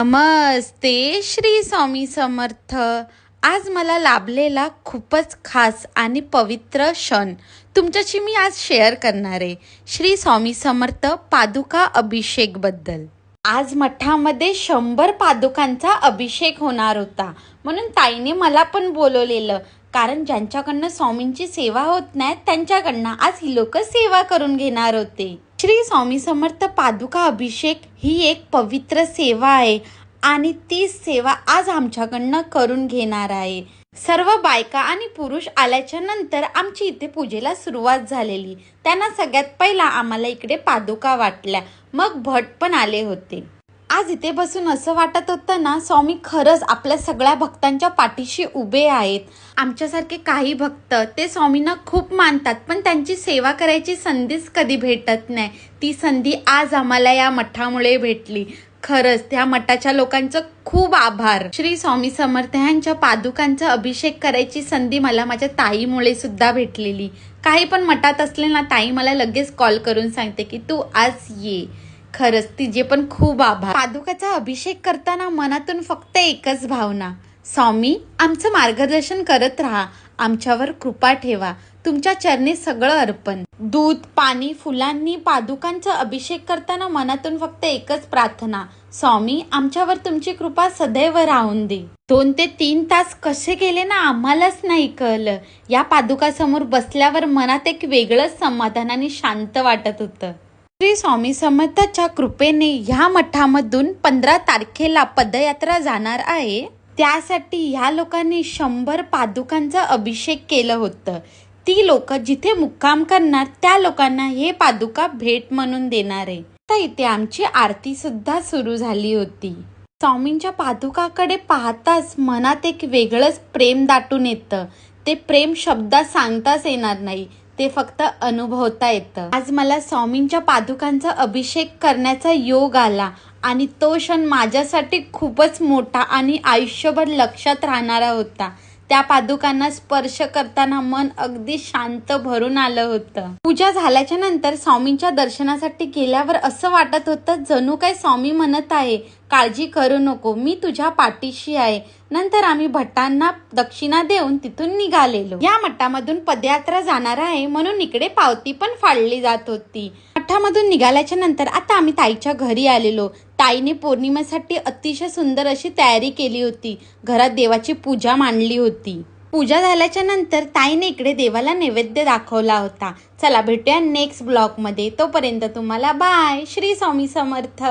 नमस्ते श्री स्वामी समर्थ. आज मला लाभलेला खूपच खास आणि पवित्र क्षण तुमच्याशी मी आज शेअर करणार आहे. श्री स्वामी समर्थ पादुका अभिषेक बद्दल. आज मठामध्ये 100 पादुकांचा अभिषेक होणार होता, म्हणून ताईने मला पण बोलवलेलं. कारण ज्यांच्याकडनं स्वामींची सेवा होत नाही त्यांच्याकडनं आज ही लोक सेवा करून घेणार होते. श्री स्वामी समर्थ पादुका अभिषेक ही एक पवित्र सेवा आहे आणि ती सेवा आज आमच्याकडनं करून घेणार आहे. सर्व बायका आणि पुरुष आल्याच्या नंतर आमची इथे पूजेला सुरुवात झालेली. त्यांना सगळ्यात पहिला आम्हाला इकडे पादुका वाटल्या, मग भट पण आले होते. आज इथे बसून असं वाटत होतं ना, स्वामी खरंच आपल्या सगळ्या भक्तांच्या पाठीशी उभे आहेत. आमच्यासारखे काही भक्त ते स्वामींना खूप मानतात, पण त्यांची सेवा करायची संधीच कधी भेटत नाही. ती संधी आज आम्हाला या मठामुळे भेटली. खरंच त्या मठाच्या लोकांचं खूप आभार. श्री स्वामी समर्थ यांच्या पादुकांचा अभिषेक करायची संधी मला माझ्या ताईमुळे सुद्धा भेटलेली. काही पण मठात असले ना, ताई मला लगेच कॉल करून सांगते की तू आज ये. खरंच तिचे पण खूप आभार. पादुकाचा अभिषेक करताना मनातून फक्त एकच भावना, स्वामी आमचं मार्गदर्शन करत राहा, आमच्यावर कृपा ठेवा, तुमच्या चरणी सगळं अर्पण. दूध पाणी फुलांनी पादुकांचा अभिषेक करताना मनातून फक्त एकच प्रार्थना, स्वामी आमच्यावर तुमची कृपा सदैव राहून दे. 2 ते 3 तास कसे गेले ना आम्हालाच नाही कळलं. या पादुकासमोर बसल्यावर मनात एक वेगळंच समाधान आणि शांत वाटत होतं. श्री स्वामी समर्थाच्या कृपेने ह्या मठामधून 15 तारखेला पदयात्रा जाणार आहे. त्यासाठी ह्या लोकांनी 100 पादुकांचा अभिषेक केलं होतं. ती लोक जिथे मुक्काम करणार त्या लोकांना हे पादुका भेट म्हणून देणार आहे. तर इथे आमची आरती सुद्धा सुरू झाली होती. स्वामींच्या पादुकाकडे पाहताच मनात एक वेगळंच प्रेम दाटून येतं. ते प्रेम शब्दात सांगताच येणार नाही, ते फक्त अनुभवता येतं. आज मला स्वामींच्या पादुकांचा अभिषेक करण्याचा योग आला आणि तो क्षण माझ्यासाठी खूपच मोठा आणि आयुष्यभर लक्षात राहणारा होता. त्या पादुकांना स्पर्श करताना मन अगदी शांत भरून आलं होतं. पूजा झाल्याच्या नंतर स्वामींच्या दर्शनासाठी गेल्यावर असं वाटत होतं जणू काय स्वामी म्हणत आहे, काळजी करू नको, मी तुझ्या पाठीशी आहे. नंतर आम्ही भटांना दक्षिणा देऊन तिथून निघालेलो. या मठामधून पदयात्रा जाणार आहे म्हणून इकडे पावती पण फाडली जात होती. मठामधून निघाल्याच्या नंतर आता आम्ही ताईच्या घरी आलेलो. ताईने पौर्णिमेसाठी अतिशय सुंदर अशी तयारी केली होती. घरात देवाची पूजा मांडली होती. पूजा झाल्याच्या नंतर ताईने इकडे देवाला नैवेद्य दाखवला होता. चला भेटूया नेक्स्ट ब्लॉग मध्ये. तोपर्यंत तुम्हाला बाय. श्री स्वामी समर्थ.